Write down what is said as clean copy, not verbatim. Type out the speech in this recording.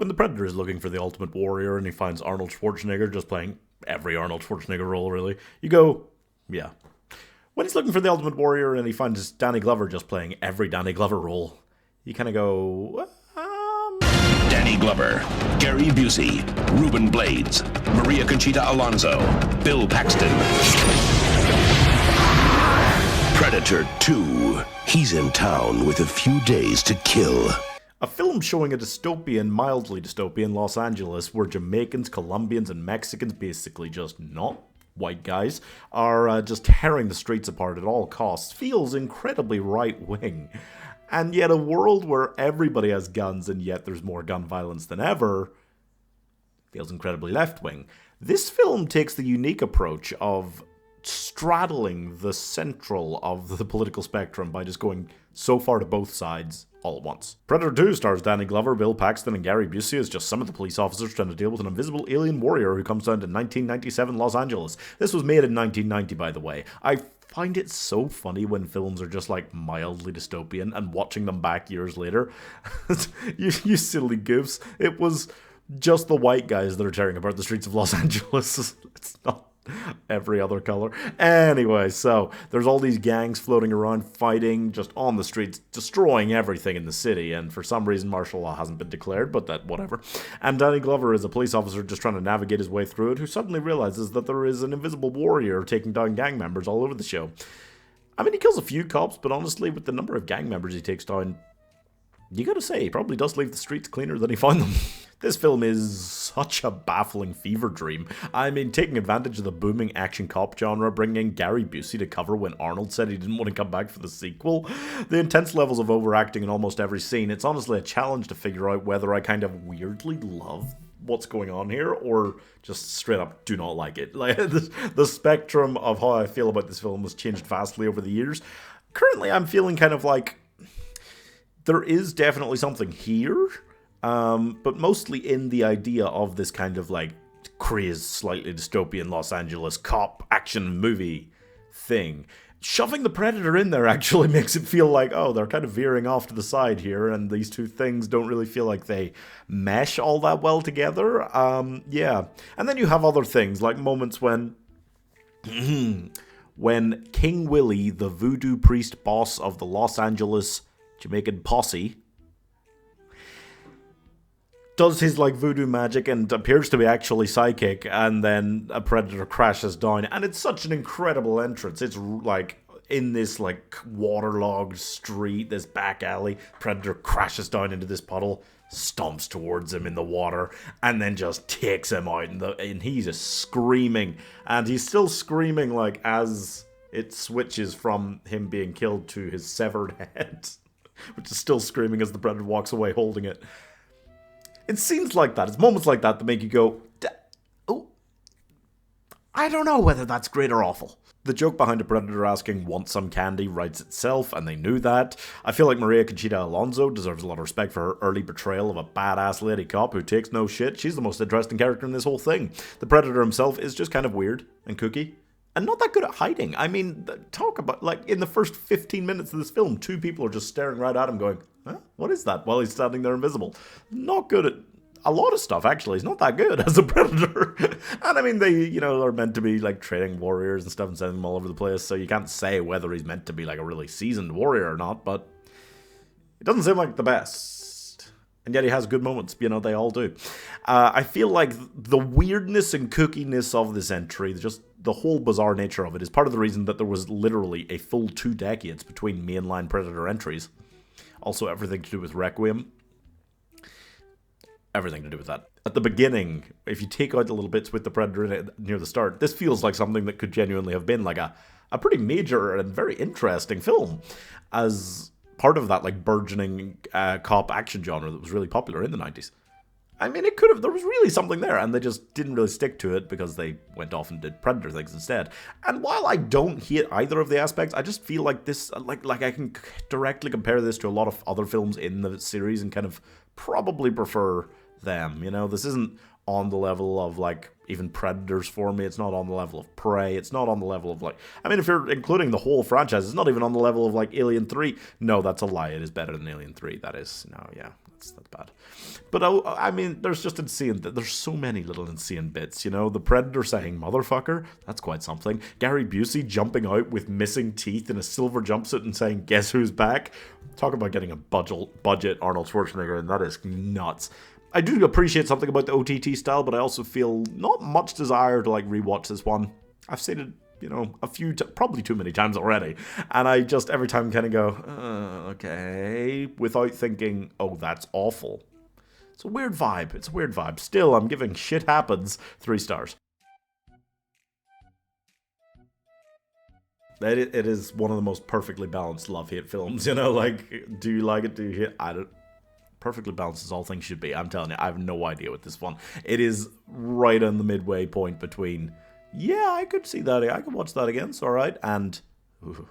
When the Predator is looking for the ultimate warrior and he finds Arnold Schwarzenegger just playing every Arnold Schwarzenegger role, really, you go, yeah. When he's looking for the ultimate warrior and he finds Danny Glover just playing every Danny Glover role, you kind of go, Danny Glover, Gary Busey, Ruben Blades, Maria Conchita Alonso, Bill Paxton. Predator 2. He's in town with a few days to kill. A film showing a dystopian, mildly dystopian Los Angeles where Jamaicans, Colombians, and Mexicans, basically just not white guys, are just tearing the streets apart at all costs, feels incredibly right-wing. And yet a world where everybody has guns and yet there's more gun violence than ever feels incredibly left-wing. This film takes the unique approach of straddling the central of the political spectrum by just going so far to both sides all at once. Predator 2 stars Danny Glover, Bill Paxton, and Gary Busey as just some of the police officers trying to deal with an invisible alien warrior who comes down to 1997 Los Angeles. This was made in 1990, by the way. I find it so funny when films are just like mildly dystopian and watching them back years later. you silly goofs. It was just the white guys that are tearing apart the streets of Los Angeles. It's not every other color. Anyway, so there's all these gangs floating around fighting just on the streets, destroying everything in the city, and for some reason martial law hasn't been declared, but that whatever. And Danny Glover is a police officer just trying to navigate his way through it, who suddenly realizes that there is an invisible warrior taking down gang members all over the show. I mean, he kills a few cops, but honestly, with the number of gang members he takes down, you gotta say, he probably does leave the streets cleaner than he found them. This film is such a baffling fever dream. I mean, taking advantage of the booming action cop genre, bringing in Gary Busey to cover when Arnold said he didn't want to come back for the sequel, the intense levels of overacting in almost every scene, it's honestly a challenge to figure out whether I kind of weirdly love what's going on here or just straight up do not like it. Like the spectrum of how I feel about this film has changed vastly over the years. Currently, I'm feeling kind of like there is definitely something here, but mostly in the idea of this kind of like crazed, slightly dystopian Los Angeles cop action movie thing. Shoving the Predator in there actually makes it feel like, oh, they're kind of veering off to the side here, and these two things don't really feel like they mesh all that well together. Yeah. And then you have other things, like moments when when King Willie, the voodoo priest boss of the Los Angeles Jamaican posse, does his like voodoo magic and appears to be actually psychic, and then a Predator crashes down, and it's such an incredible entrance. It's like in this like waterlogged street, this back alley, Predator crashes down into this puddle, stomps towards him in the water, and then just takes him out, and he's just screaming, and he's still screaming like as it switches from him being killed to his severed head, which is still screaming as the Predator walks away holding it. It's scenes like that, it's moments like that that make you go, oh, I don't know whether that's great or awful. The joke behind a Predator asking, want some candy, writes itself, and they knew that. I feel like Maria Conchita Alonso deserves a lot of respect for her early portrayal of a badass lady cop who takes no shit. She's the most interesting character in this whole thing. The Predator himself is just kind of weird and kooky, and not that good at hiding. I mean, talk about, like, in the first 15 minutes of this film, two people are just staring right at him going, huh? What is that? While he's standing there invisible. Not good at a lot of stuff, actually. He's not that good as a Predator. And I mean, they, you know, are meant to be like training warriors and stuff and sending them all over the place, so you can't say whether he's meant to be like a really seasoned warrior or not, but it doesn't seem like the best. And yet he has good moments, you know, they all do. I feel like the weirdness and kookiness of this entry, just the whole bizarre nature of it, is part of the reason that there was literally a full 2 decades between mainline Predator entries. Also everything to do with Requiem. Everything to do with that. At the beginning, if you take out the little bits with the Predator in it near the start, this feels like something that could genuinely have been like a pretty major and very interesting film as part of that like burgeoning cop action genre that was really popular in the 90s. I mean, it could have, there was really something there, and they just didn't really stick to it because they went off and did Predator things instead. And while I don't hate either of the aspects, I just feel like this, like I can directly compare this to a lot of other films in the series and kind of probably prefer them. You know, this isn't on the level of like even Predators for me. It's not on the level of Prey. It's not on the level of like, I mean, if you're including the whole franchise, it's not even on the level of like Alien 3. No, that's a lie. It is better than Alien 3. That is, no, yeah, that's bad. But I mean, there's just insane. There's so many little insane bits, you know. The Predator saying "motherfucker," that's quite something. Gary Busey jumping out with missing teeth in a silver jumpsuit and saying "Guess who's back?" Talk about getting a budget Arnold Schwarzenegger, and that is nuts. I do appreciate something about the OTT style, but I also feel not much desire to like rewatch this one. I've seen it, you know, probably too many times already, and I just every time kind of go, okay, without thinking, oh, that's awful. It's a weird vibe. Still, I'm giving Shit Happens 3 stars. It is one of the most perfectly balanced love-hate films, you know, like, do you like it, do you hate, I don't, perfectly balanced as all things should be. I'm telling you, I have no idea with this one. It is right on the midway point between, yeah, I could see that, I could watch that again, it's alright, and, ooh.